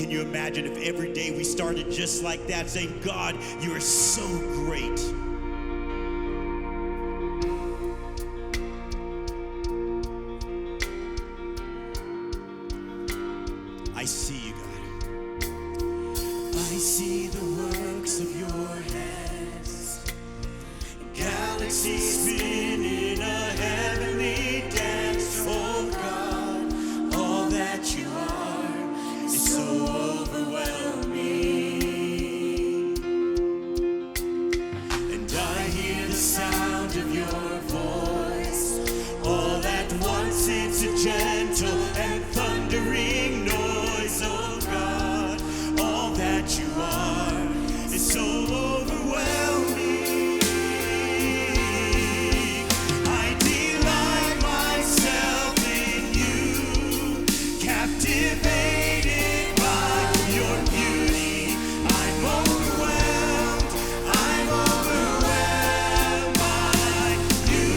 Can you imagine if every day we started just like that, saying, God, you are so great. I see you, God. I see the works of your hands. Galaxies spin in a heavenly dance. Oh God, all that you are is so overwhelming. And I hear the sound of your voice. All at once it's a gentle and thundering noise. Oh God, all that you are is so overwhelming. I delight myself in you, captivated by your beauty. I'm overwhelmed by you.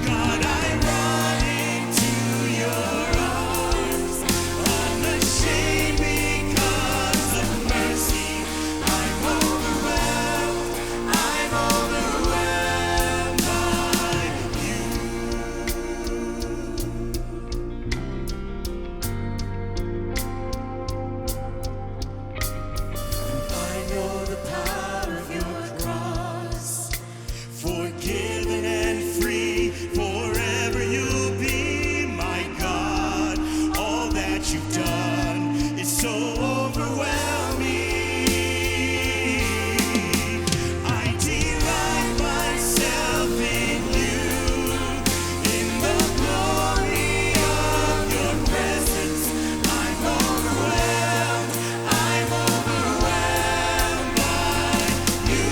God, I run into your arms, unashamed because of mercy. I'm overwhelmed by you. I know the power of your cross, forgiven and free, forever you'll be my God. All that you've done is so overwhelming. I delight myself in you, in the glory of your presence. I'm overwhelmed by you.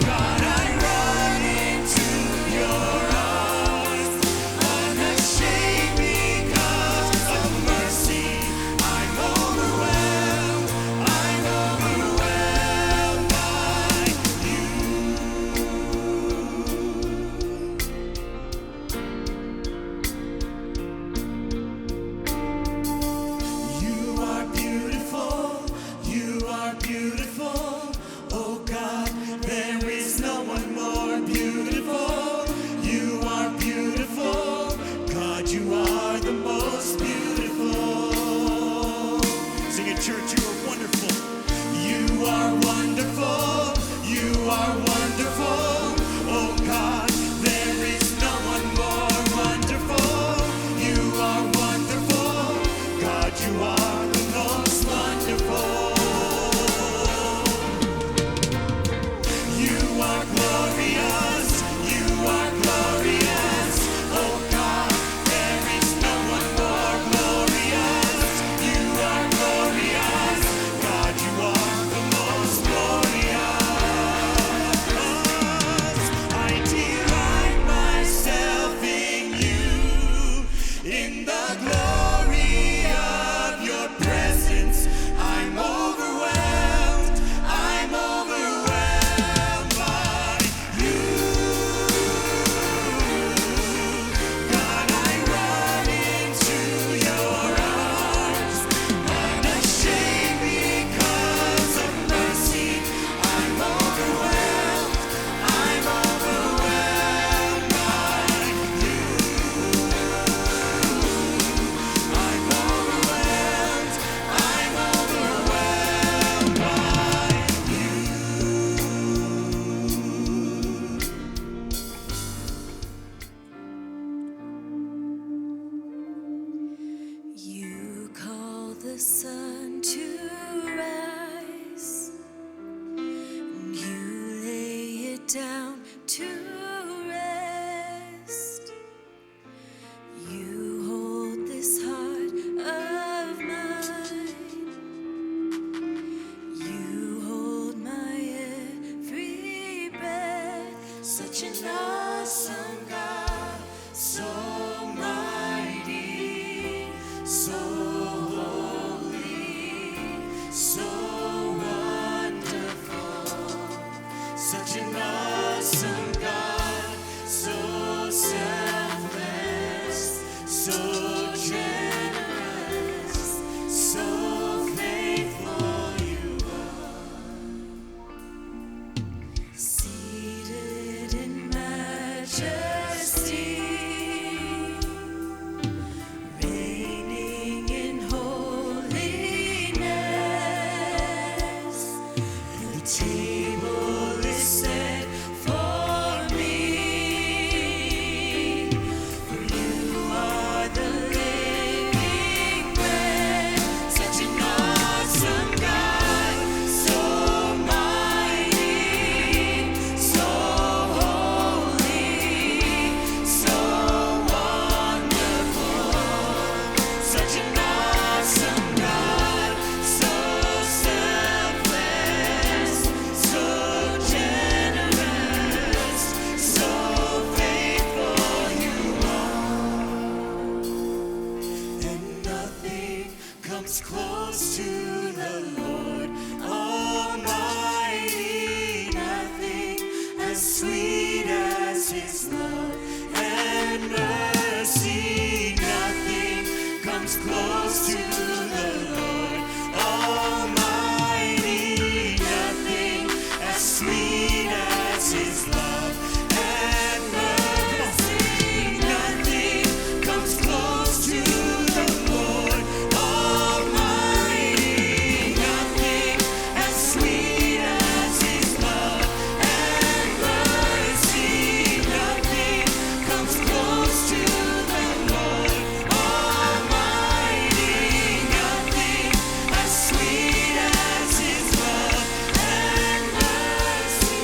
God, I run into your arms, unashamed because of mercy. I'm overwhelmed by you. You are beautiful, you are beautiful. Oh God, there is no one more beautiful. You are beautiful, God, you are the most beautiful. Sing it, church, you are wonderful. You are wonderful, you are wonderful. Oh God, there is no one more wonderful. You are wonderful, God, you are the most wonderful. You are glorious, you are glorious. Oh God, there is no one more glorious. You are glorious, God, you are the most glorious. I delight myself in you, in the glory of your presence. I'm overwhelmed by you. God, I run into your arms, unashamed because of mercy. I'm overwhelmed by you. I'm overwhelmed by you. You call the sun to rise, and you lay it down to rest. You hold this heart of mine. You hold my every breath. Such an awesome God, so mighty, so holy, so wonderful. Such an awesome God, so selfless, so generous, so faithful you are. Seated in majesty, reigning in holiness, the table is set for me. For you are the living bread, such an awesome God, so mighty, so holy, so wonderful. Such an awesome God, so selfless, so generous, so faithful you are. And nothing comes close to the Lord Almighty. Nothing as sweet as His love and mercy. Nothing comes close to the Lord Almighty. Nothing as sweet as His love and mercy. Nothing comes close to the Lord Almighty. Nothing as sweet as His love and mercy. Nothing comes close to the Lord Almighty. Nothing as sweet as His love and mercy.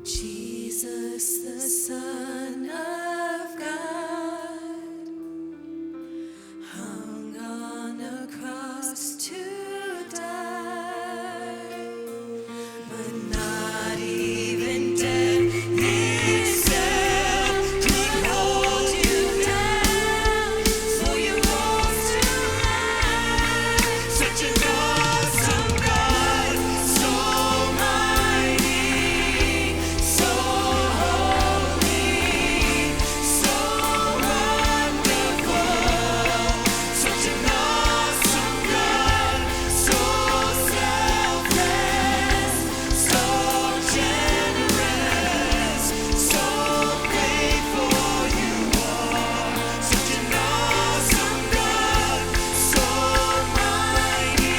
Jesus, the Son of God, hung on a cross to die, but not even death itself could hold you down, for you rose to life. Such an awesome God, so mighty, so holy, so wonderful. Such an awesome God, so selfless, so generous, so faithful you are. Such an awesome God, so mighty,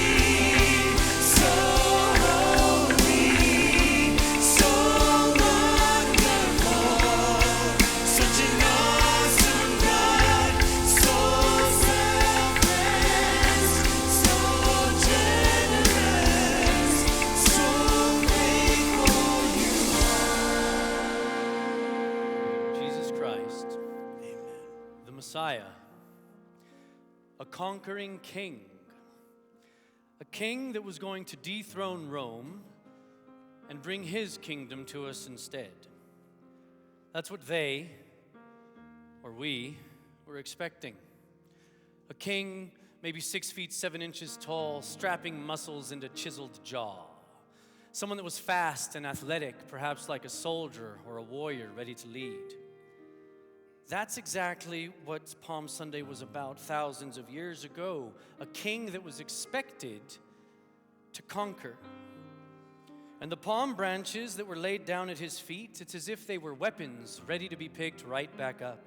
so holy, so wonderful. Such an awesome God, so selfless, so generous, so faithful you Jesus Christ, the Messiah, a conquering king, a king that was going to dethrone Rome and bring his kingdom to us instead. That's what they, or we, were expecting. A king maybe 6 feet 7 inches tall, strapping muscles and a chiseled jaw. Someone that was fast and athletic, perhaps like a soldier or a warrior ready to lead. That's exactly what Palm Sunday was about thousands of years ago. A king that was expected to conquer. And the palm branches that were laid down at his feet, it's as if they were weapons ready to be picked right back up.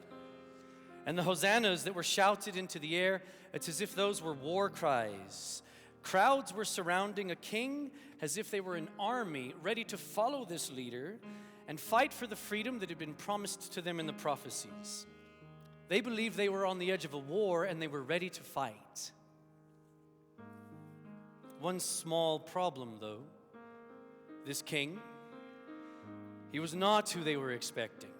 And the hosannas that were shouted into the air, it's as if those were war cries. Crowds were surrounding a king as if they were an army ready to follow this leader and fight for the freedom that had been promised to them in the prophecies. They believed they were on the edge of a war and they were ready to fight. One small problem, though. This king, he was not who they were expecting.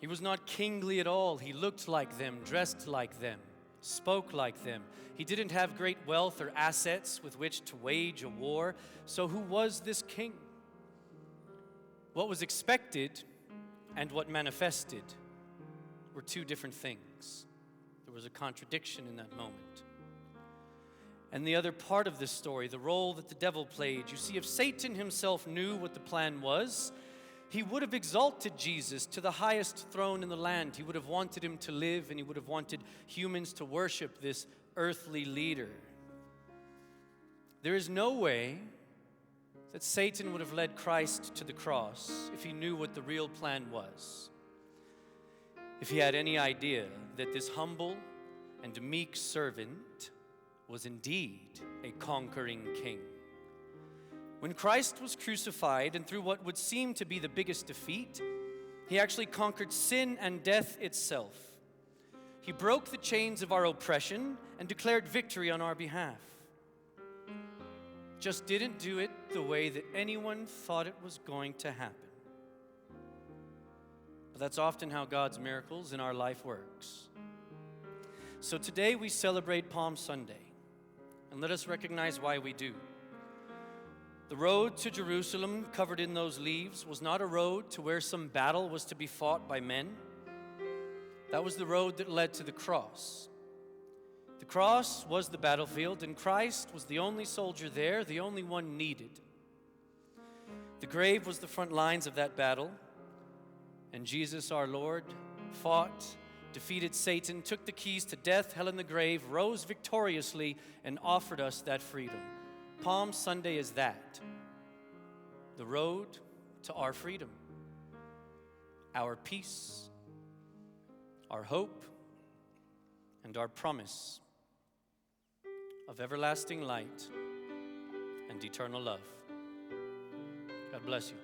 He was not kingly at all. He looked like them, dressed like them, spoke like them. He didn't have great wealth or assets with which to wage a war. So who was this king? What was expected and what manifested were two different things. There was a contradiction in that moment. And the other part of this story, the role that the devil played. You see, if Satan himself knew what the plan was, he would have exalted Jesus to the highest throne in the land. He would have wanted him to live, and he would have wanted humans to worship this earthly leader. There is no way that Satan would have led Christ to the cross if he knew what the real plan was. If he had any idea that this humble and meek servant was indeed a conquering king. When Christ was crucified, and through what would seem to be the biggest defeat, he actually conquered sin and death itself. He broke the chains of our oppression and declared victory on our behalf. Just didn't do it the way that anyone thought it was going to happen. But that's often how God's miracles in our life works. So today we celebrate Palm Sunday, and let us recognize why we do. The road to Jerusalem, covered in those leaves, was not a road to where some battle was to be fought by men. That was the road that led to the cross. The cross was the battlefield, and Christ was the only soldier there, the only one needed. The grave was the front lines of that battle, and Jesus, our Lord, fought, defeated Satan, took the keys to death, hell, and the grave, rose victoriously, and offered us that freedom. Palm Sunday is that, the road to our freedom, our peace, our hope, and our promise of everlasting light and eternal love. God bless you.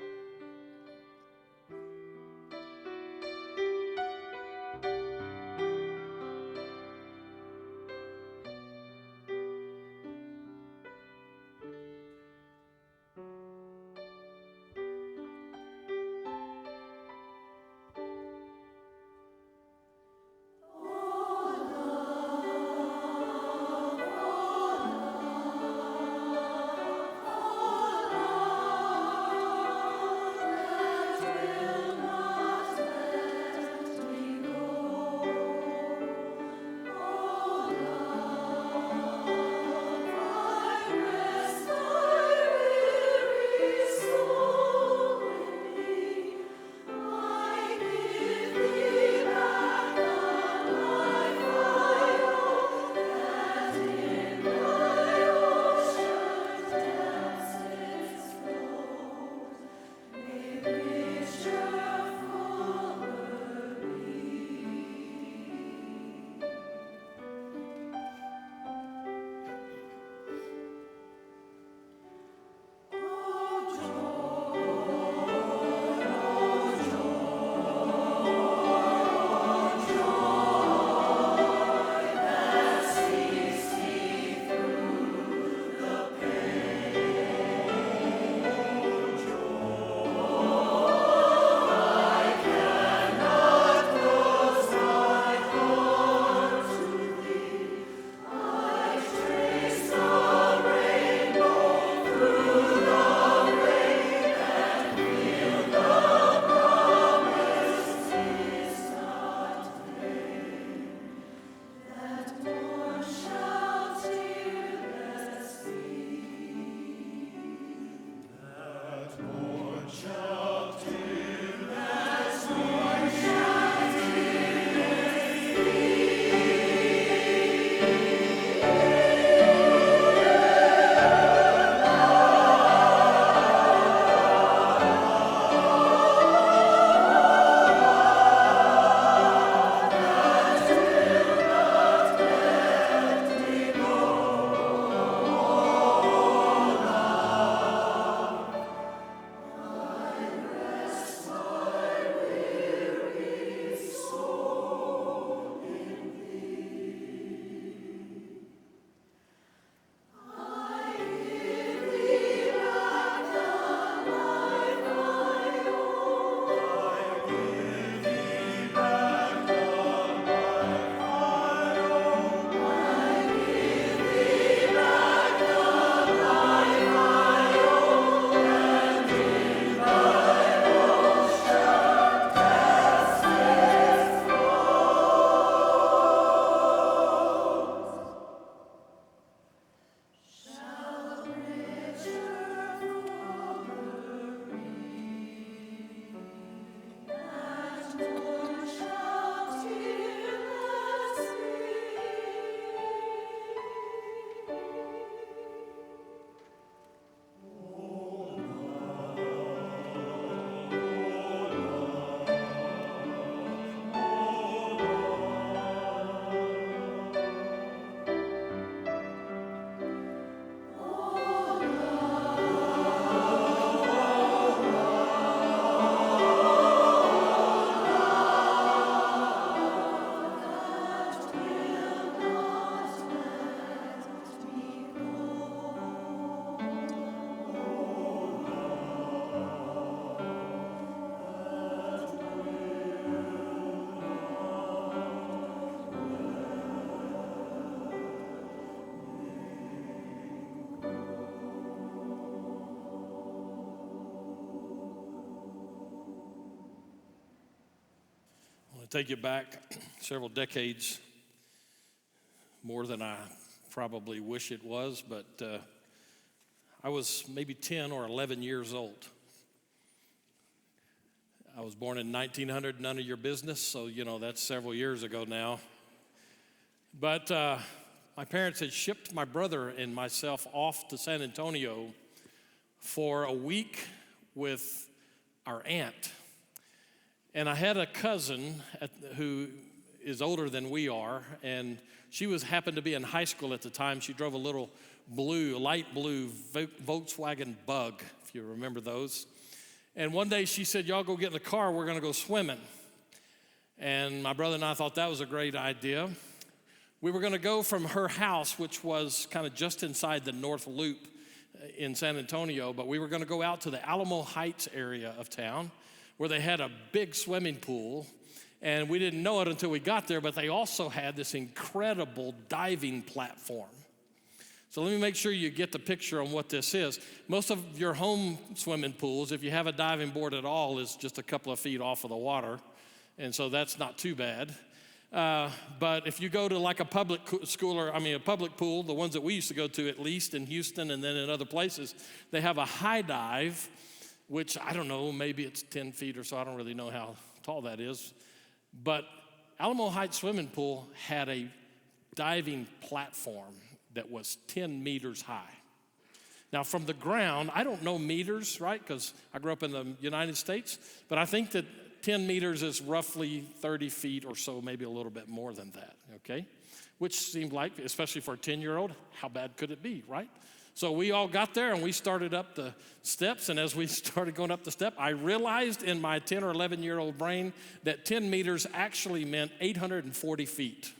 I'll take you back several decades, more than I probably wish it was, but I was maybe 10 or 11 years old. I was born in 1900, none of your business, so that's several years ago now. But my parents had shipped my brother and myself off to San Antonio for a week with our aunt. And I had a cousin who is older than we are, and she happened to be in high school at the time. She drove a little light blue Volkswagen Bug, if you remember those. And one day she said, y'all go get in the car, we're gonna go swimming. And my brother and I thought that was a great idea. We were gonna go from her house, which was kind of just inside the North Loop in San Antonio, but we were gonna go out to the Alamo Heights area of town where they had a big swimming pool. And we didn't know it until we got there, but they also had this incredible diving platform. So let me make sure you get the picture on what this is. Most of your home swimming pools, if you have a diving board at all, is just a couple of feet off of the water. And so that's not too bad. But if you go to like a public pool, the ones that we used to go to at least in Houston and then in other places, they have a high dive, which I don't know, maybe it's 10 feet or so. I don't really know how tall that is. But Alamo Heights Swimming Pool had a diving platform that was 10 meters high. Now from the ground, I don't know meters, right? Because I grew up in the United States, but I think that 10 meters is roughly 30 feet or so, maybe a little bit more than that, okay? Which seemed like, especially for a 10-year-old, how bad could it be, right? So we all got there and we started up the steps, and as we started going up the step, I realized in my 10 or 11-year-old brain that 10 meters actually meant 840 feet.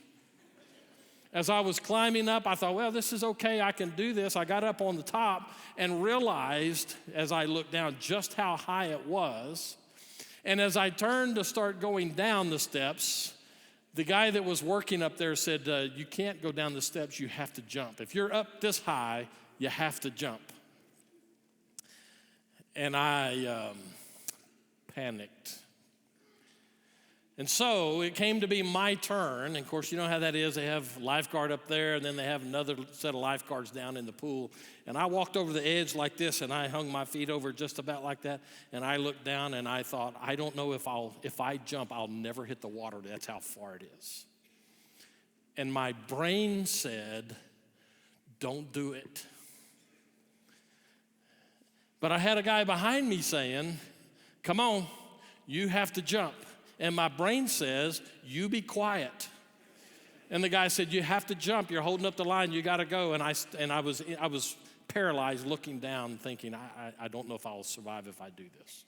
As I was climbing up, I thought, well, this is okay, I can do this. I got up on the top and realized as I looked down just how high it was. And as I turned to start going down the steps, the guy that was working up there said, you can't go down the steps, you have to jump. If you're up this high, you have to jump. And I panicked. And so it came to be my turn. And of course, you know how that is. They have lifeguard up there, and then they have another set of lifeguards down in the pool. And I walked over the edge like this, and I hung my feet over just about like that. And I looked down, and I thought, I don't know if I jump, I'll never hit the water. That's how far it is. And my brain said, don't do it. But I had a guy behind me saying, come on, you have to jump. And my brain says, you be quiet. And the guy said, you have to jump. You're holding up the line. You got to go. And I was paralyzed looking down thinking, I don't know if I'll survive if I do this.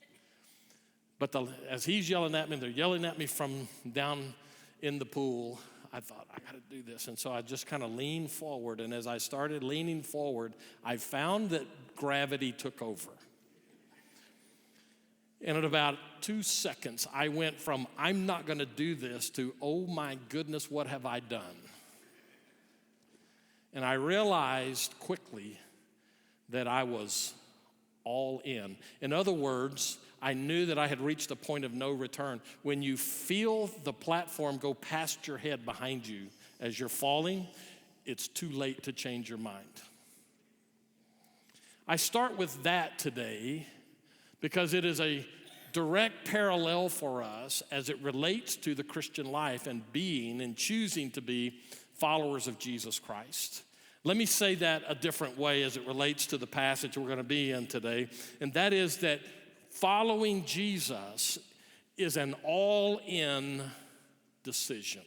But as he's yelling at me, they're yelling at me from down in the pool, I thought, I got to do this. And so I just kind of leaned forward. And as I started leaning forward, I found that gravity took over. And in about 2 seconds, I went from, I'm not going to do this, to, oh my goodness, what have I done? And I realized quickly that I was all in. In other words, I knew that I had reached a point of no return. When you feel the platform go past your head behind you as you're falling, it's too late to change your mind. I start with that today because it is a direct parallel for us as it relates to the Christian life and being and choosing to be followers of Jesus Christ. Let me say that a different way as it relates to the passage we're going to be in today, and that is that following Jesus is an all-in decision.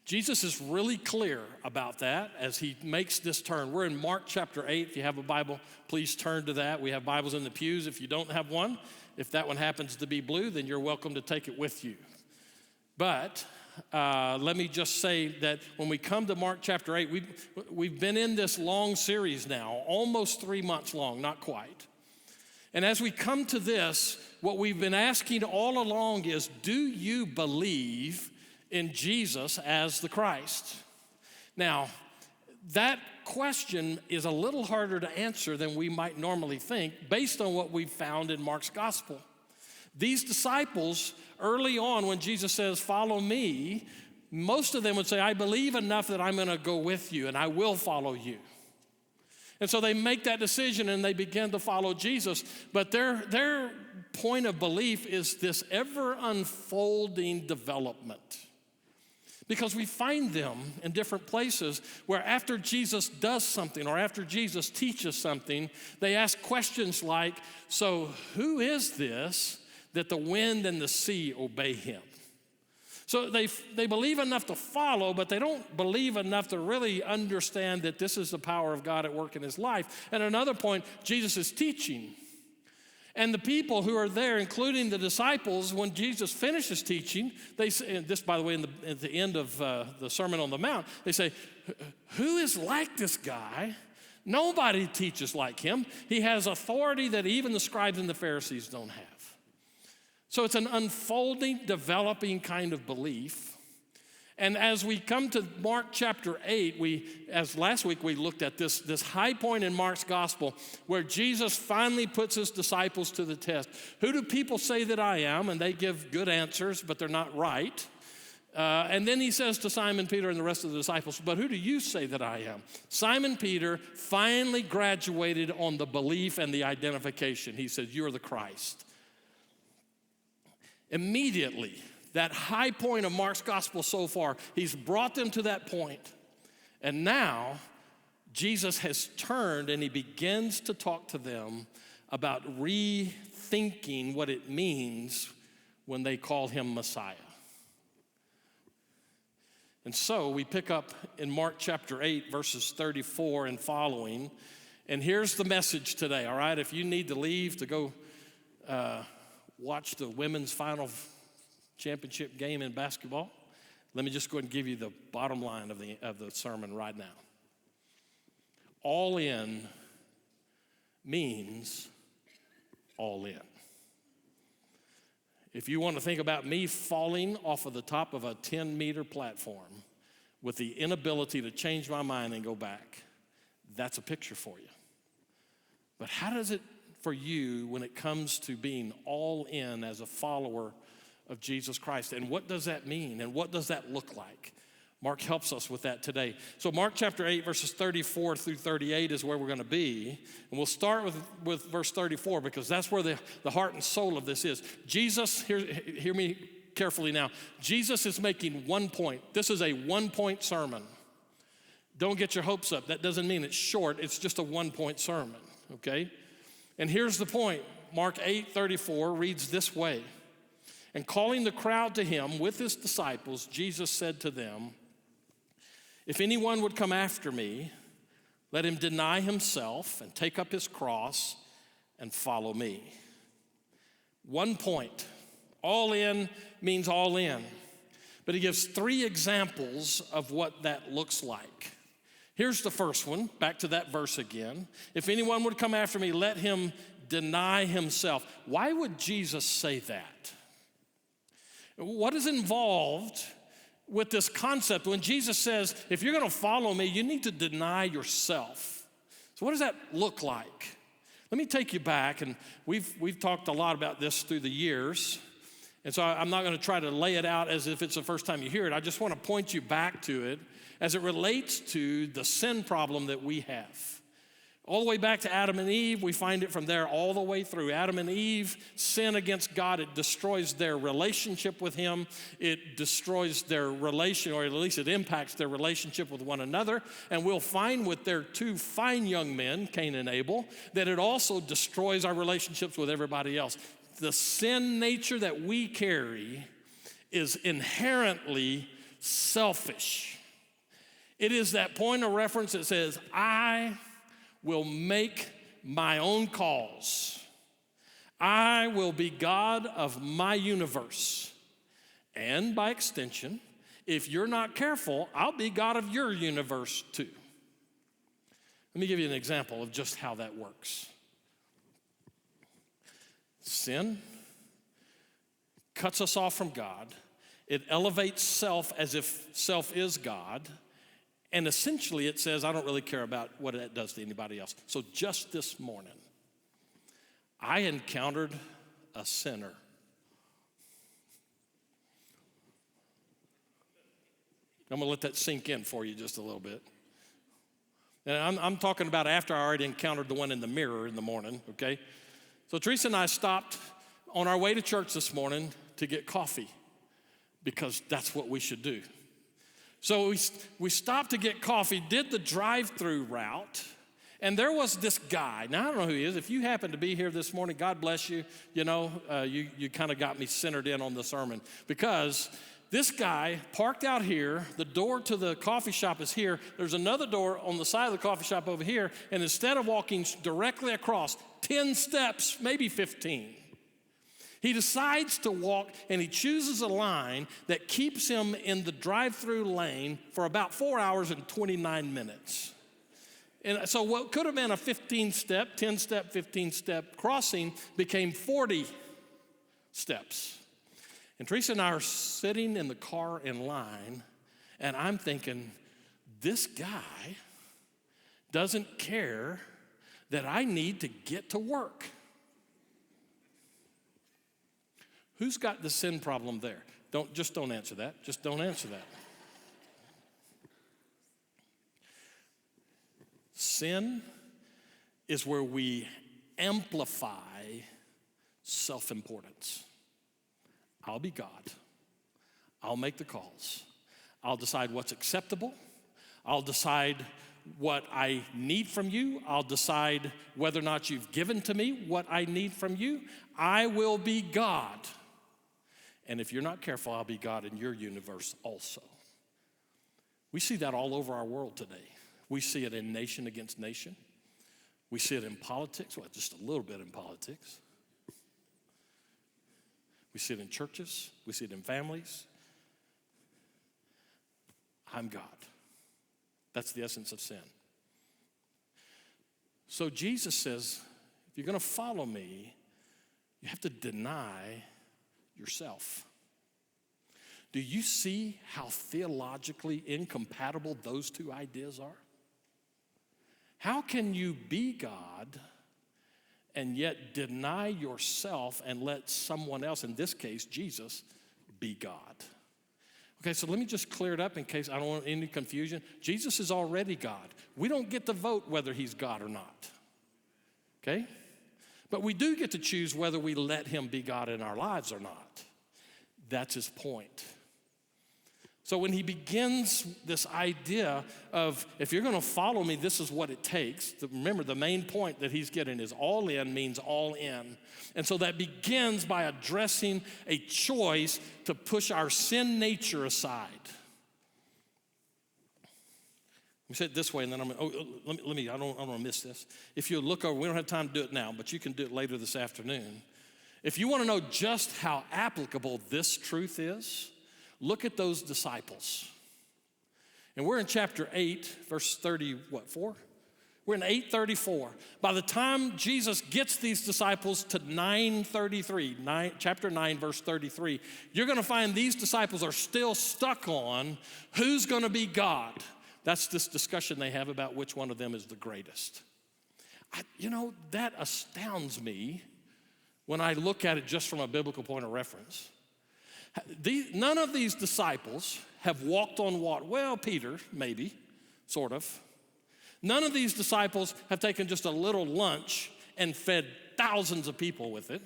Jesus is really clear about that as he makes this turn. We're in Mark chapter 8. If you have a Bible, please turn to that. We have Bibles in the pews. If you don't have one, if that one happens to be blue, then you're welcome to take it with you. But let me just say that when we come to Mark chapter 8, we've been in this long series now, almost 3 months long, not quite. And as we come to this, what we've been asking all along is, do you believe in Jesus as the Christ? Now, that question is a little harder to answer than we might normally think based on what we've found in Mark's gospel. These disciples, early on when Jesus says, follow me, most of them would say, I believe enough that I'm going to go with you and I will follow you. And so they make that decision and they begin to follow Jesus. But their point of belief is this ever unfolding development. Because we find them in different places where after Jesus does something or after Jesus teaches something, they ask questions like, so who is this that the wind and the sea obey him? So they believe enough to follow, but they don't believe enough to really understand that this is the power of God at work in his life. At another point, Jesus is teaching. And the people who are there, including the disciples, when Jesus finishes teaching, they say, and this, by the way, at the end of the Sermon on the Mount, they say, who is like this guy? Nobody teaches like him. He has authority that even the scribes and the Pharisees don't have. So it's an unfolding, developing kind of belief. And as we come to Mark chapter 8, as last week we looked at this high point in Mark's gospel where Jesus finally puts his disciples to the test. Who do people say that I am? And they give good answers, but they're not right. And then he says to Simon Peter and the rest of the disciples, but who do you say that I am? Simon Peter finally graduated on the belief and the identification. He said, you're the Christ. Immediately, that high point of Mark's gospel so far, he's brought them to that point. And now, Jesus has turned and he begins to talk to them about rethinking what it means when they call him Messiah. And so we pick up in Mark chapter 8, verses 34 and following. And here's the message today, all right? If you need to leave to go watch the women's final championship game in basketball, let me just go ahead and give you the bottom line of the sermon right now. All in means all in. If you want to think about me falling off of the top of a 10-meter platform with the inability to change my mind and go back, that's a picture for you. But how does it for you when it comes to being all in as a follower of Jesus Christ? And what does that mean? And what does that look like? Mark helps us with that today. So Mark chapter 8, verses 34 through 38 is where we're going to be. And we'll start with verse 34 because that's where the heart and soul of this is. Jesus, hear me carefully now. Jesus is making one point. This is a one-point sermon. Don't get your hopes up. That doesn't mean it's short. It's just a one-point sermon, okay? And here's the point. Mark 8:34 reads this way. And calling the crowd to him with his disciples, Jesus said to them, if anyone would come after me, let him deny himself and take up his cross and follow me. 1 point. All in means all in. But he gives 3 examples of what that looks like. Here's the first one, back to that verse again. If anyone would come after me, let him deny himself. Why would Jesus say that? What is involved with this concept when Jesus says, if you're going to follow me, you need to deny yourself? So what does that look like? Let me take you back, and we've talked a lot about this through the years. And so I'm not going to try to lay it out as if it's the first time you hear it. I just want to point you back to it as it relates to the sin problem that we have. All the way back to Adam and Eve, we find it from there all the way through. Adam and Eve sin against God. It destroys their relationship with him. It destroys their relation, or at least it impacts their relationship with one another. And we'll find with their 2 fine young men, Cain and Abel, that it also destroys our relationships with everybody else. The sin nature that we carry is inherently selfish. It is that point of reference that says, I will make my own calls. I will be God of my universe. And by extension, if you're not careful, I'll be God of your universe too. Let me give you an example of just how that works. Sin cuts us off from God. It elevates self as if self is God. And essentially it says, I don't really care about what that does to anybody else. So just this morning, I encountered a sinner I'm going to let that sink in for you just a little bit. And I'm talking about after I already encountered the one in the mirror in the morning, okay? So Teresa and I stopped on our way to church this morning to get coffee because that's what we should do. So we stopped to get coffee, did the drive-through route, and there was this guy. Now, I don't know who he is. If you happen to be here this morning, God bless you. You know, you kind of got me centered in on the sermon because this guy parked out here. The door to the coffee shop is here. There's another door on the side of the coffee shop over here, and instead of walking directly across 10 steps, maybe 15, he decides to walk, and he chooses a line that keeps him in the drive-through lane for about 4 hours and 29 minutes. And so what could have been a 15-step, 10-step, 15-step crossing became 40 steps. And Teresa and I are sitting in the car in line, and I'm thinking, this guy doesn't care that I need to get to work. Who's got the sin problem there? Don't answer that. Just don't answer that. Sin is where we amplify self-importance. I'll be God. I'll make the calls. I'll decide what's acceptable. I'll decide what I need from you. I'll decide whether or not you've given to me what I need from you. I will be God. And if you're not careful, I'll be God in your universe also. We see that all over our world today. We see it in nation against nation. We see it in politics, well, just a little bit in politics. We see it in churches. We see it in families. I'm God. That's the essence of sin. So Jesus says, if you're going to follow me, you have to deny yourself. Do you see how theologically incompatible those two ideas are? How can you be God and yet deny yourself and let someone else, in this case, Jesus, be God? Okay, so let me just clear it up in case I don't want any confusion. Jesus is already God. We don't get to vote whether he's God or not. Okay? But we do get to choose whether we let him be God in our lives or not. That's his point. So when he begins this idea of, if you're going to follow me, this is what it takes. Remember, the main point that he's getting is all in means all in. And so that begins by addressing a choice to push our sin nature aside. Let me say it this way, and then I don't want to miss this. If you look over, we don't have time to do it now, but you can do it later this afternoon. If you want to know just how applicable this truth is, look at those disciples. And we're in chapter 8, verse 4? We're in 8:34. By the time Jesus gets these disciples to 9:33, chapter 9, verse 33, you're going to find these disciples are still stuck on who's going to be God. That's this discussion they have about which one of them is the greatest. That astounds me when I look at it just from a biblical point of reference. None of these disciples have walked on water. Well, Peter, maybe, sort of. None of these disciples have taken just a little lunch and fed thousands of people with it.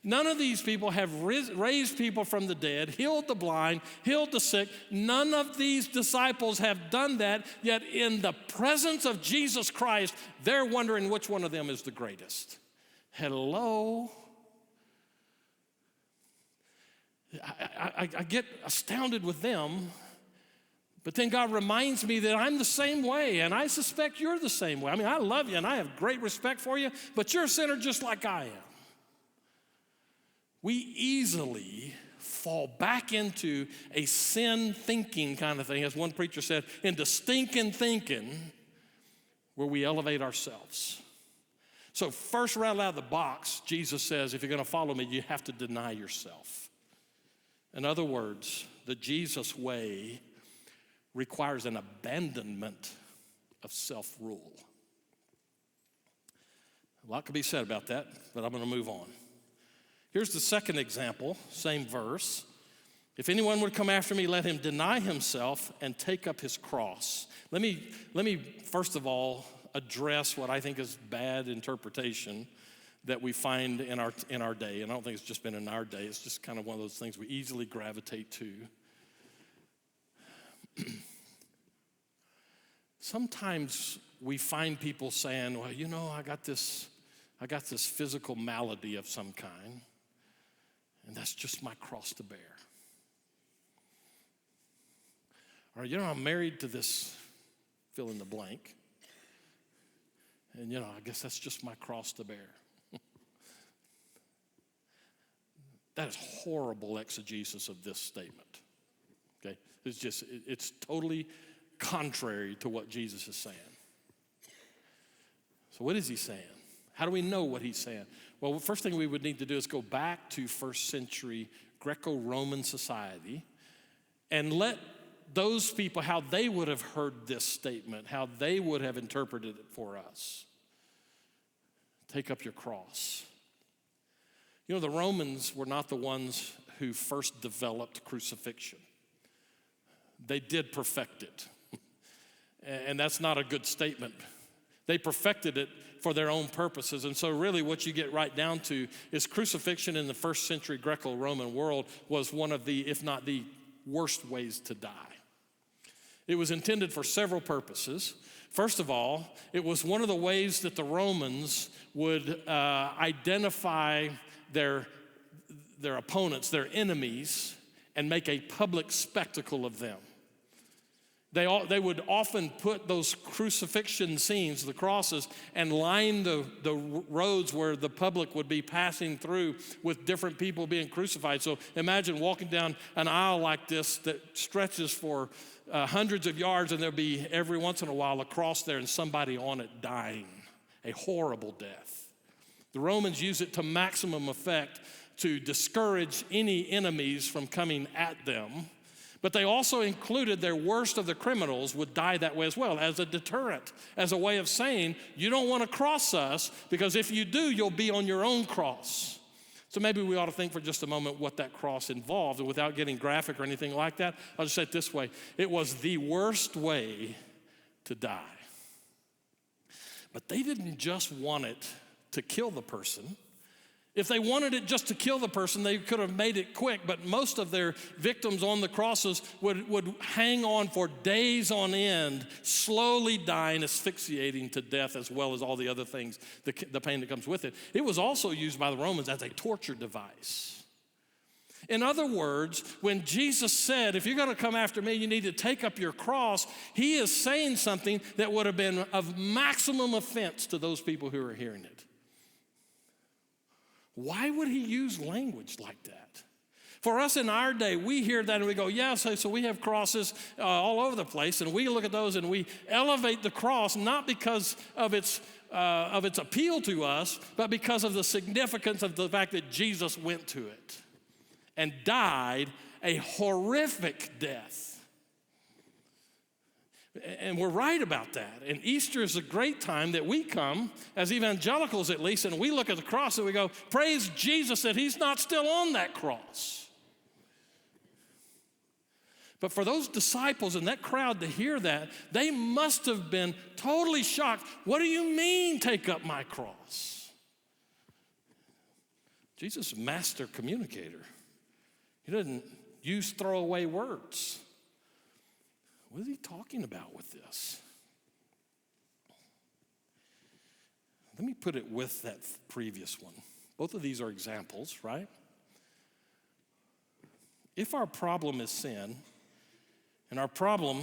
None of these people have raised people from the dead, healed the blind, healed the sick. None of these disciples have done that, yet in the presence of Jesus Christ, they're wondering which one of them is the greatest. Hello? I get astounded with them, but then God reminds me that I'm the same way, and I suspect you're the same way. I mean, I love you, and I have great respect for you, but you're a sinner just like I am. We easily fall back into a sin thinking kind of thing, as one preacher said, into stinking thinking, where we elevate ourselves. So first right out of the box, Jesus says, if you're going to follow me, you have to deny yourself. In other words, the Jesus way requires an abandonment of self-rule. A lot could be said about that, but I'm going to move on. Here's the second example, same verse. If anyone would come after me, let him deny himself and take up his cross. Let me first of all address what I think is bad interpretation that we find in our day. And I don't think it's just been in our day. It's just kind of one of those things we easily gravitate to. Sometimes we find people saying, well, you know, I got this physical malady of some kind, and that's just my cross to bear. Or, you know, I'm married to this fill in the blank, and, you know, I guess that's just my cross to bear. That is horrible exegesis of this statement, okay? It's totally contrary to what Jesus is saying. So what is he saying? How do we know what he's saying? Well, the first thing we would need to do is go back to first century Greco-Roman society and let those people, how they would have heard this statement, how they would have interpreted it for us. Take up your cross. You know, the Romans were not the ones who first developed crucifixion. They did perfect it. And that's not a good statement. They perfected it for their own purposes. And so really what you get right down to is crucifixion in the first century Greco-Roman world was one of the, if not the worst ways to die. It was intended for several purposes. First of all, it was one of the ways that the Romans would identify their opponents, their enemies, and make a public spectacle of them. They would often put those crucifixion scenes, the crosses, and line the roads where the public would be passing through with different people being crucified. So imagine walking down an aisle like this that stretches for hundreds of yards, and there'll be every once in a while a cross there and somebody on it dying, a horrible death. The Romans used it to maximum effect to discourage any enemies from coming at them. But they also included their worst of the criminals would die that way as well, as a deterrent, as a way of saying, you don't want to cross us, because if you do, you'll be on your own cross. So maybe we ought to think for just a moment what that cross involved. And without getting graphic or anything like that, I'll just say it this way. It was the worst way to die. But they didn't just want it to kill the person. If they wanted it just to kill the person, they could have made it quick, but most of their victims on the crosses would hang on for days on end, slowly dying, asphyxiating to death, as well as all the other things, the pain that comes with it. It was also used by the Romans as a torture device. In other words, when Jesus said, if you're going to come after me, you need to take up your cross, he is saying something that would have been of maximum offense to those people who are hearing it. Why would he use language like that? For us in our day, we hear that and we go, yeah, so we have crosses all over the place, and we look at those and we elevate the cross, not because of its appeal to us, but because of the significance of the fact that Jesus went to it and died a horrific death. And we're right about that. And Easter is a great time that we come, as evangelicals at least, and we look at the cross and we go, praise Jesus that he's not still on that cross. But for those disciples and that crowd to hear that, they must have been totally shocked. What do you mean, take up my cross? Jesus is a master communicator. He doesn't use throwaway words. What is he talking about with this? Let me put it with that previous one. Both of these are examples, right? If our problem is sin, and our problem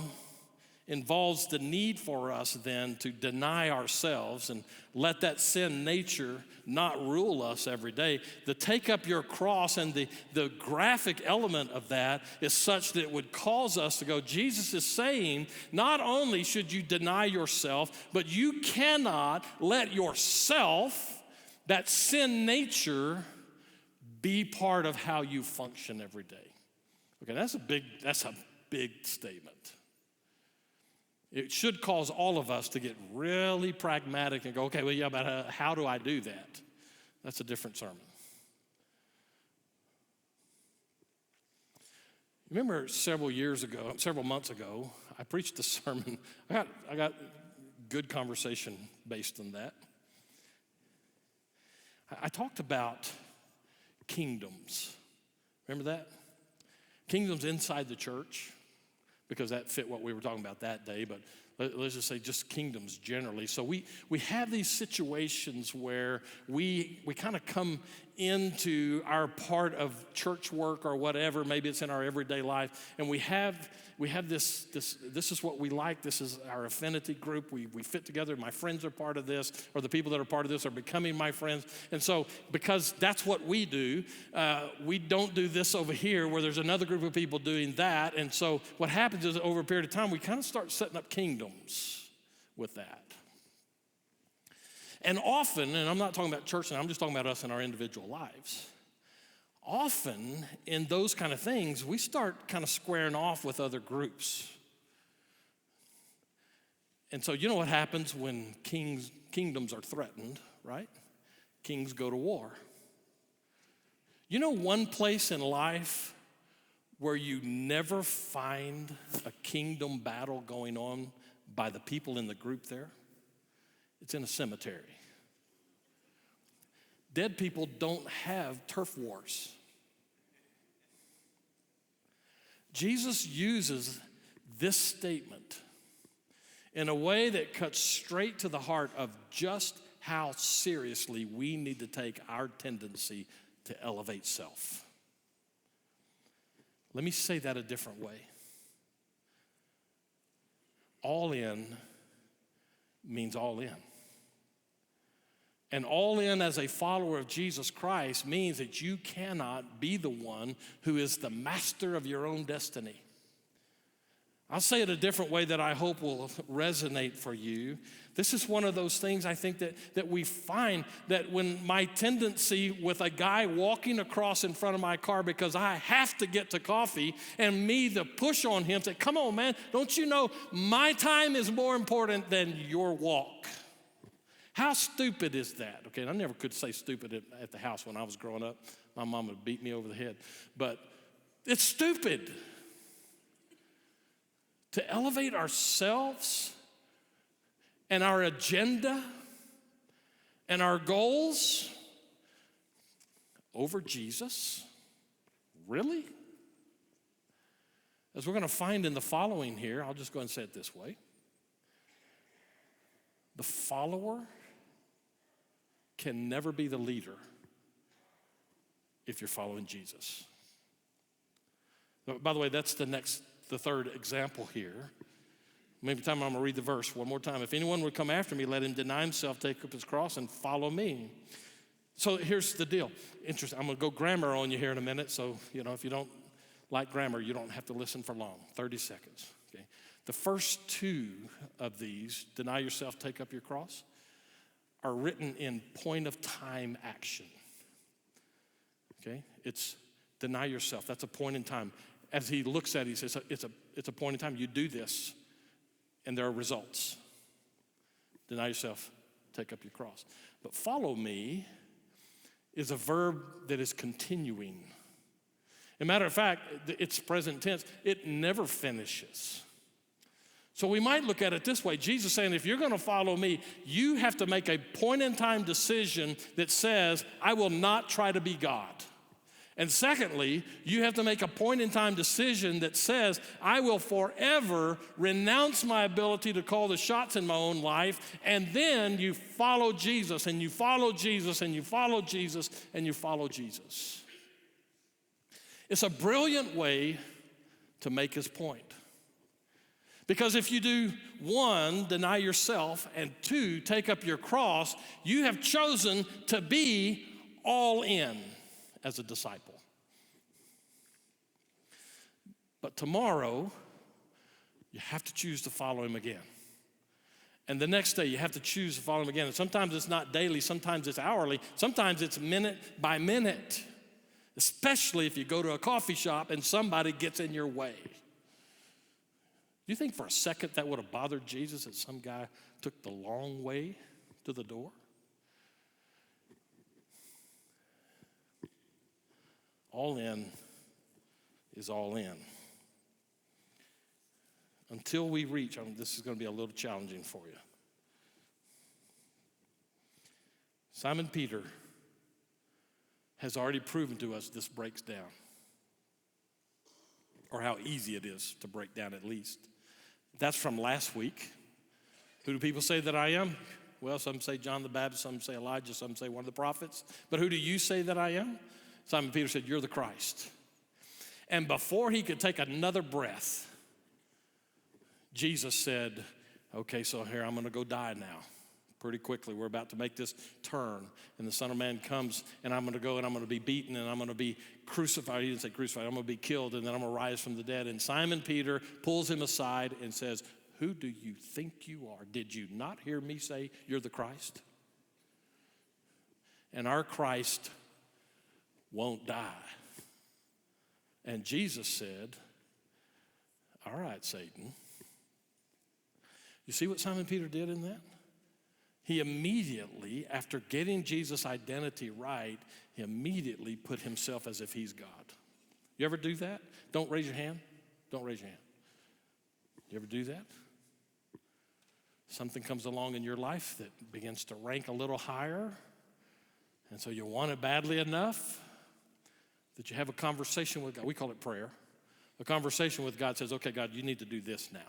involves the need for us then to deny ourselves and let that sin nature not rule us every day, the take up your cross and the graphic element of that is such that it would cause us to go, Jesus is saying, not only should you deny yourself, but you cannot let yourself, that sin nature, be part of how you function every day. Okay, that's a big statement. It should cause all of us to get really pragmatic and go, okay, well, yeah, but how do I do that? That's a different sermon. Remember several months ago, I preached a sermon. I got good conversation based on that. I talked about kingdoms. Remember that? Kingdoms inside the church, because that fit what we were talking about that day, but let's just say just kingdoms generally. So we have these situations where we kind of come into our part of church work or whatever, maybe it's in our everyday life, and we have this is what we like, this is our affinity group, we fit together, my friends are part of this, or the people that are part of this are becoming my friends, and so because that's what we do, we don't do this over here where there's another group of people doing that, and so what happens is over a period of time, we kind of start setting up kingdoms with that. And often, and I'm not talking about church now, I'm just talking about us in our individual lives. Often in those kind of things, we start kind of squaring off with other groups. And so you know what happens when kingdoms are threatened, right? Kings go to war. You know one place in life where you never find a kingdom battle going on by the people in the group there? It's in a cemetery. Dead people don't have turf wars. Jesus uses this statement in a way that cuts straight to the heart of just how seriously we need to take our tendency to elevate self. Let me say that a different way. All in means all in. And all in as a follower of Jesus Christ means that you cannot be the one who is the master of your own destiny. I'll say it a different way that I hope will resonate for you. This is one of those things I think that we find that when my tendency with a guy walking across in front of my car because I have to get to coffee and me to push on him, say, come on, man, don't you know my time is more important than your walk? How stupid is that? Okay, I never could say stupid at the house when I was growing up. My mom would beat me over the head. But it's stupid to elevate ourselves and our agenda and our goals over Jesus. Really? As we're going to find in the following here, I'll just go and say it this way. The follower can never be the leader if you're following Jesus. By the way, that's the third example here. Maybe time I'm going to read the verse one more time. If anyone would come after me, let him deny himself, take up his cross, and follow me. So here's the deal. Interesting. I'm going to go grammar on you here in a minute. So, if you don't like grammar, you don't have to listen for long. 30 seconds. Okay. The first two of these, deny yourself, take up your cross, are written in point of time action. Okay? It's deny yourself. That's a point in time. As he looks at it, he says, it's a point in time. You do this, and there are results. Deny yourself, take up your cross. But follow me is a verb that is continuing. As a matter of fact, it's present tense. It never finishes. So we might look at it this way. Jesus saying, if you're going to follow me, you have to make a point-in-time decision that says, I will not try to be God. And secondly, you have to make a point-in-time decision that says, I will forever renounce my ability to call the shots in my own life, and then you follow Jesus, and you follow Jesus, and you follow Jesus, and you follow Jesus. It's a brilliant way to make his point. Because if you do one, deny yourself, and two, take up your cross, you have chosen to be all in as a disciple. But tomorrow, you have to choose to follow him again. And the next day, you have to choose to follow him again. And sometimes it's not daily, sometimes it's hourly, sometimes it's minute by minute, especially if you go to a coffee shop and somebody gets in your way. Do you think for a second that would have bothered Jesus that some guy took the long way to the door? All in is all in. until we reach, this is going to be a little challenging for you. Simon Peter has already proven to us this breaks down, or how easy it is to break down at least. That's from last week. Who do people say that I am? Well, some say John the Baptist, some say Elijah, some say one of the prophets. But who do you say that I am? Simon Peter said, you're the Christ. And before he could take another breath, Jesus said, okay, so here I'm going to go die now. Pretty quickly, we're about to make this turn, and the Son of Man comes, and I'm going to go, and I'm going to be beaten, and I'm going to be crucified. He didn't say crucified. I'm going to be killed, and then I'm going to rise from the dead. And Simon Peter pulls him aside and says, who do you think you are? Did you not hear me say you're the Christ? And our Christ won't die. And Jesus said, all right, Satan. You see what Simon Peter did in that? He immediately, after getting Jesus' identity right, he immediately put himself as if he's God. You ever do that? Don't raise your hand. Don't raise your hand. You ever do that? Something comes along in your life that begins to rank a little higher, and so you want it badly enough that you have a conversation with God. We call it prayer. A conversation with God says, okay, God, you need to do this now.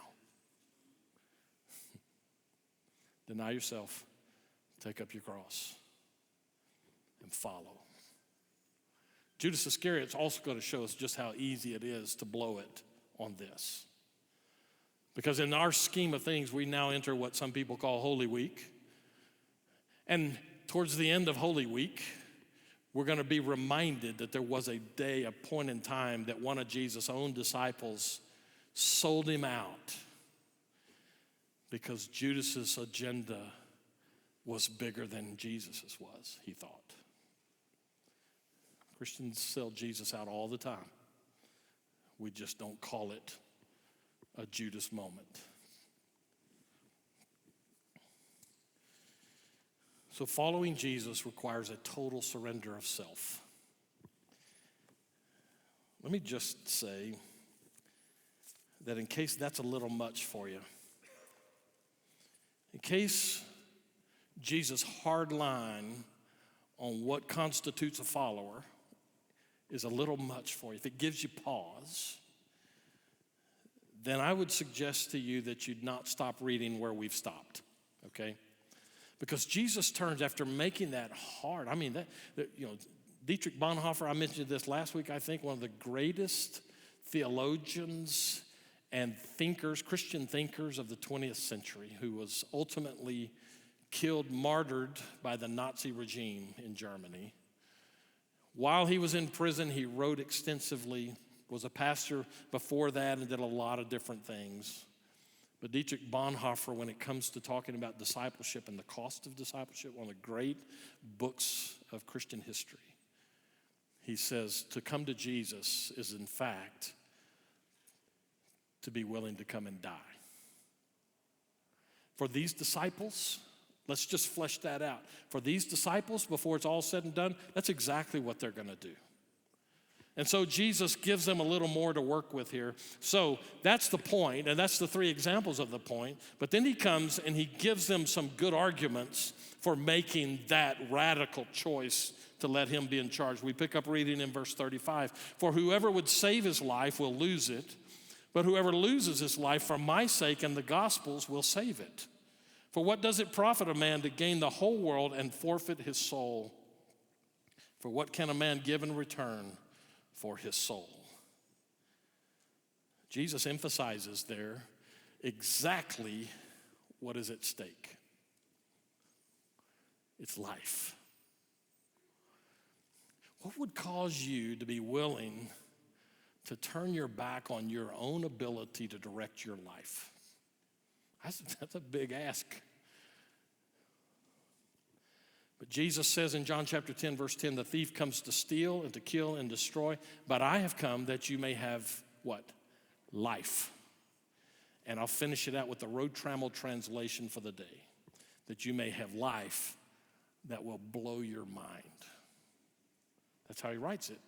Deny yourself. Take up your cross and follow. Judas Iscariot is also going to show us just how easy it is to blow it on this. Because in our scheme of things, we now enter what some people call Holy Week. And towards the end of Holy Week, we're going to be reminded that there was a day, a point in time, that one of Jesus' own disciples sold him out because Judas's agenda was bigger than Jesus's was, he thought. Christians sell Jesus out all the time. We just don't call it a Judas moment. So following Jesus requires a total surrender of self. Let me just say that in case that's a little much for you, in case Jesus' hard line on what constitutes a follower is a little much for you, if it gives you pause, then I would suggest to you that you'd not stop reading where we've stopped, okay? Because Jesus turns after making that hard. I mean, Dietrich Bonhoeffer, I mentioned this last week, I think, one of the greatest theologians and thinkers, Christian thinkers of the 20th century, who was ultimately killed, martyred by the Nazi regime in Germany. While he was in prison, he wrote extensively, was a pastor before that, and did a lot of different things. But Dietrich Bonhoeffer, when it comes to talking about discipleship and the cost of discipleship, one of the great books of Christian history, he says, to come to Jesus is in fact to be willing to come and die. For these disciples, let's just flesh that out. For these disciples, before it's all said and done, that's exactly what they're going to do. And so Jesus gives them a little more to work with here. So that's the point, and that's the three examples of the point. But then he comes and he gives them some good arguments for making that radical choice to let him be in charge. We pick up reading in verse 35. For whoever would save his life will lose it, but whoever loses his life for my sake and the gospel's will save it. For what does it profit a man to gain the whole world and forfeit his soul? For what can a man give in return for his soul? Jesus emphasizes there exactly what is at stake. It's life. What would cause you to be willing to turn your back on your own ability to direct your life? That's a big ask. But Jesus says in John chapter 10, verse 10, the thief comes to steal and to kill and destroy, but I have come that you may have what? Life. And I'll finish it out with the Rotramel translation for the day, that you may have life that will blow your mind. That's how he writes it.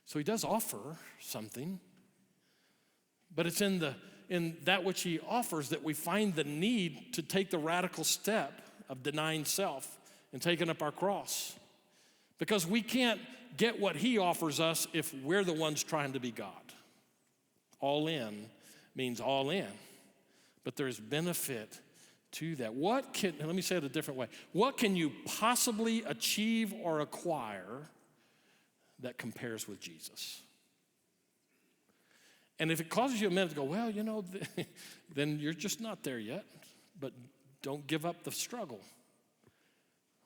So he does offer something, But it's in that which he offers that we find the need to take the radical step of denying self and taking up our cross. Because we can't get what he offers us if we're the ones trying to be God. All in means all in. But there's benefit to that. Let me say it a different way. What can you possibly achieve or acquire that compares with Jesus? And if it causes you a minute to go, well, then you're just not there yet. But don't give up the struggle.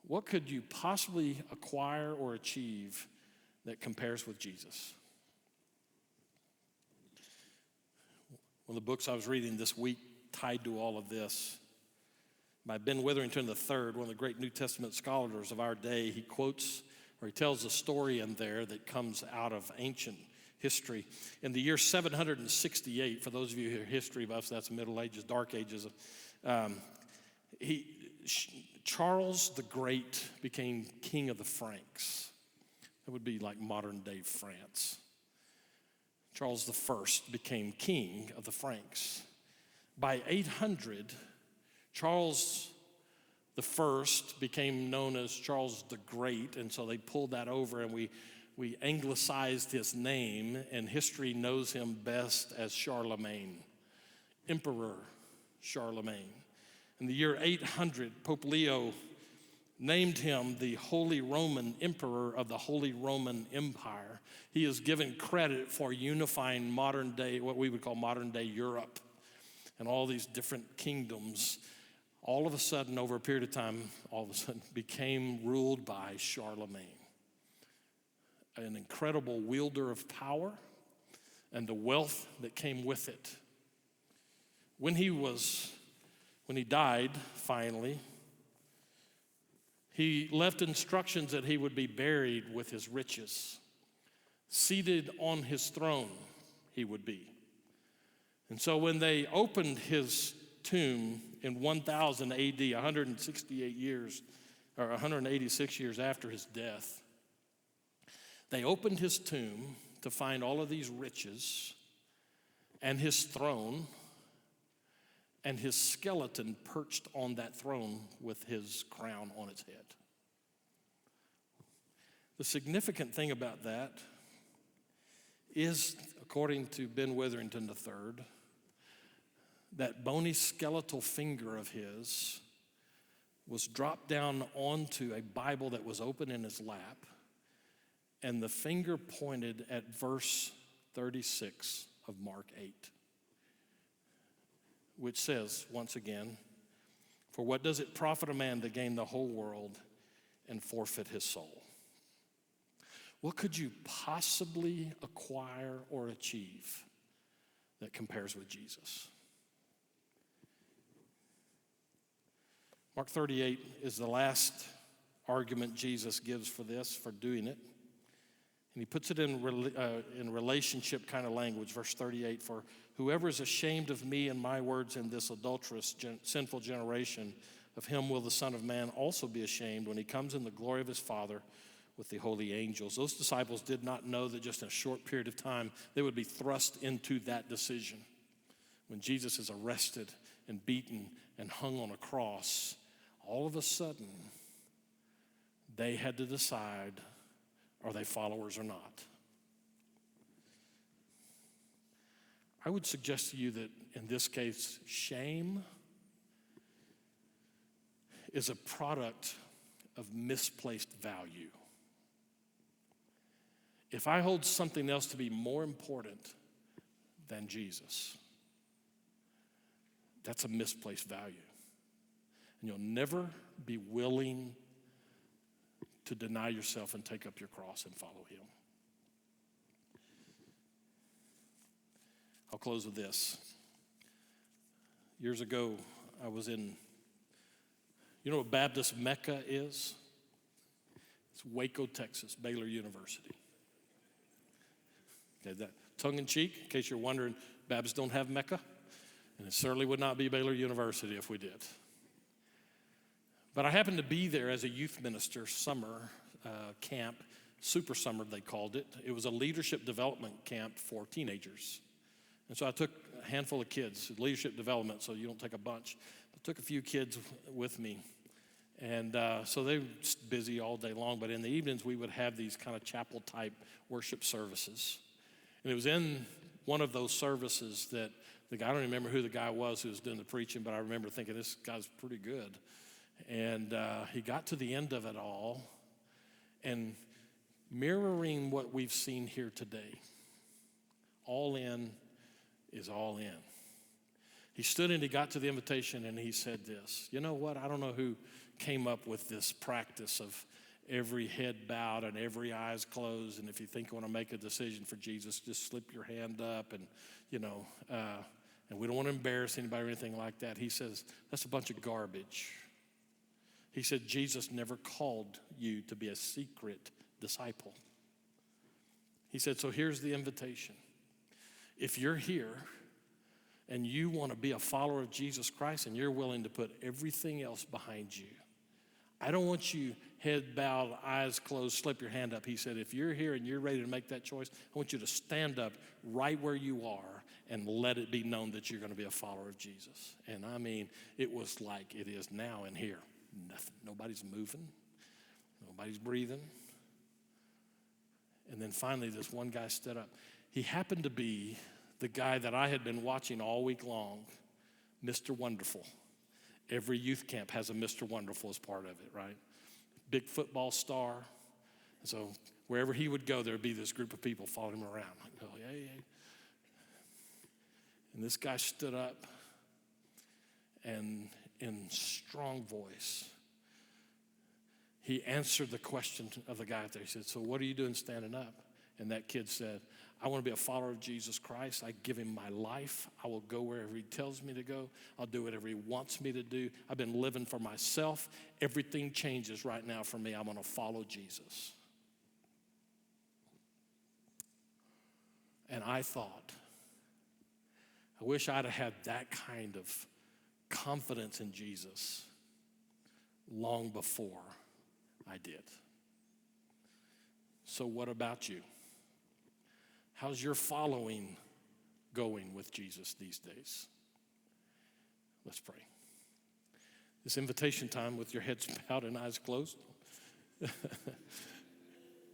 What could you possibly acquire or achieve that compares with Jesus? One of the books I was reading this week tied to all of this, by Ben Witherington III, one of the great New Testament scholars of our day, he quotes, or he tells a story in there that comes out of ancient history. In the year 768, for those of you who are history buffs, that's Middle Ages, Dark Ages, Charles the Great became king of the Franks. That would be like modern day France. Charles I became king of the Franks. By 800, Charles I became known as Charles the Great, and so they pulled that over and we anglicized his name, and history knows him best as Charlemagne, Emperor Charlemagne. In the year 800, Pope Leo named him the Holy Roman Emperor of the Holy Roman Empire. He is given credit for unifying modern day, what we would call modern day Europe, and all these different kingdoms. All of a sudden, over a period of time, became ruled by Charlemagne. An incredible wielder of power and the wealth that came with it. When he died, finally, he left instructions that he would be buried with his riches. Seated on his throne, he would be. And so when they opened his tomb in 1000 AD, 168 years, or 186 years after his death, they opened his tomb to find all of these riches and his throne and his skeleton perched on that throne with his crown on its head. The significant thing about that is, according to Ben Witherington III, that bony skeletal finger of his was dropped down onto a Bible that was open in his lap, and the finger pointed at verse 36 of Mark 8, which says, once again, "For what does it profit a man to gain the whole world and forfeit his soul?" What could you possibly acquire or achieve that compares with Jesus? Mark 38 is the last argument Jesus gives for this, for doing it. And he puts it in relationship kind of language, verse 38, "For whoever is ashamed of me and my words in this adulterous, sinful generation, of him will the Son of Man also be ashamed when he comes in the glory of his Father with the holy angels." Those disciples did not know that just in a short period of time, they would be thrust into that decision. When Jesus is arrested and beaten and hung on a cross, all of a sudden, they had to decide, are they followers or not? I would suggest to you that in this case, shame is a product of misplaced value. If I hold something else to be more important than Jesus, that's a misplaced value. And you'll never be willing to deny yourself and take up your cross and follow him. I'll close with this. Years ago, I was in, you know what Baptist Mecca is? It's Waco, Texas, Baylor University. Okay, that tongue-in-cheek, in case you're wondering, Baptists don't have Mecca, and it certainly would not be Baylor University if we did. But I happened to be there as a youth minister, summer camp, super summer they called it. It was a leadership development camp for teenagers. And so I took a handful of kids, leadership development, so you don't take a bunch. I took a few kids with me. And so they were busy all day long, but in the evenings we would have these kind of chapel-type worship services. And it was in one of those services that I don't remember who the guy was who was doing the preaching, but I remember thinking, this guy's pretty good. And he got to the end of it all, and mirroring what we've seen here today, all in is all in. He stood and he got to the invitation and he said this, you know what, I don't know who came up with this practice of every head bowed and every eyes closed, and if you think you want to make a decision for Jesus, just slip your hand up, and and we don't want to embarrass anybody or anything like that. He says, that's a bunch of garbage. He said, Jesus never called you to be a secret disciple. He said, so here's the invitation. If you're here and you want to be a follower of Jesus Christ and you're willing to put everything else behind you, I don't want you head bowed, eyes closed, slip your hand up. He said, if you're here and you're ready to make that choice, I want you to stand up right where you are and let it be known that you're going to be a follower of Jesus. And I mean, it was like it is now in here. Nothing. Nobody's moving. Nobody's breathing. And then finally, this one guy stood up. He happened to be the guy that I had been watching all week long, Mr. Wonderful. Every youth camp has a Mr. Wonderful as part of it, right? Big football star. And so wherever he would go, there would be this group of people following him around. Like, oh, yeah. And this guy stood up and in strong voice, he answered the question of the guy out there. He said, so what are you doing standing up? And that kid said, I want to be a follower of Jesus Christ. I give him my life. I will go wherever he tells me to go. I'll do whatever he wants me to do. I've been living for myself. Everything changes right now for me. I'm going to follow Jesus. And I thought, I wish I'd have had that kind of confidence in Jesus long before I did. So what about you? How's your following going with Jesus these days? Let's pray. This invitation time with your heads bowed and eyes closed.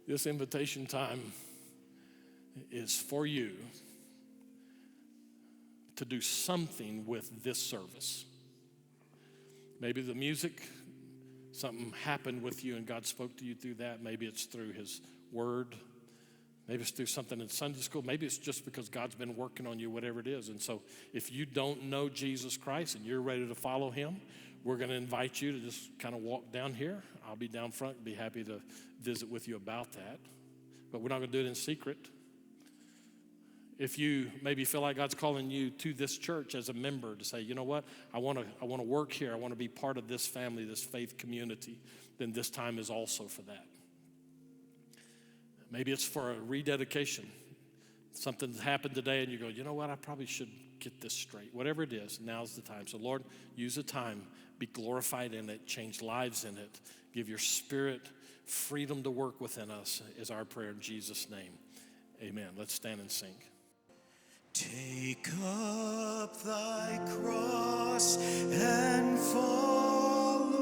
This invitation time is for you to do something with this service. Maybe the music, something happened with you and God spoke to you through that. Maybe it's through his word. Maybe it's through something in Sunday school. Maybe it's just because God's been working on you, whatever it is. And so if you don't know Jesus Christ and you're ready to follow him, we're going to invite you to just kind of walk down here. I'll be down front and be happy to visit with you about that. But we're not going to do it in secret. If you maybe feel like God's calling you to this church as a member to say, you know what, I want to work here. I want to be part of this family, this faith community, then this time is also for that. Maybe it's for a rededication. Something's happened today and you go, you know what, I probably should get this straight. Whatever it is, now's the time. So Lord, use the time, be glorified in it, change lives in it. Give your spirit freedom to work within us is our prayer in Jesus' name. Amen. Let's stand and sing. Take up thy cross and follow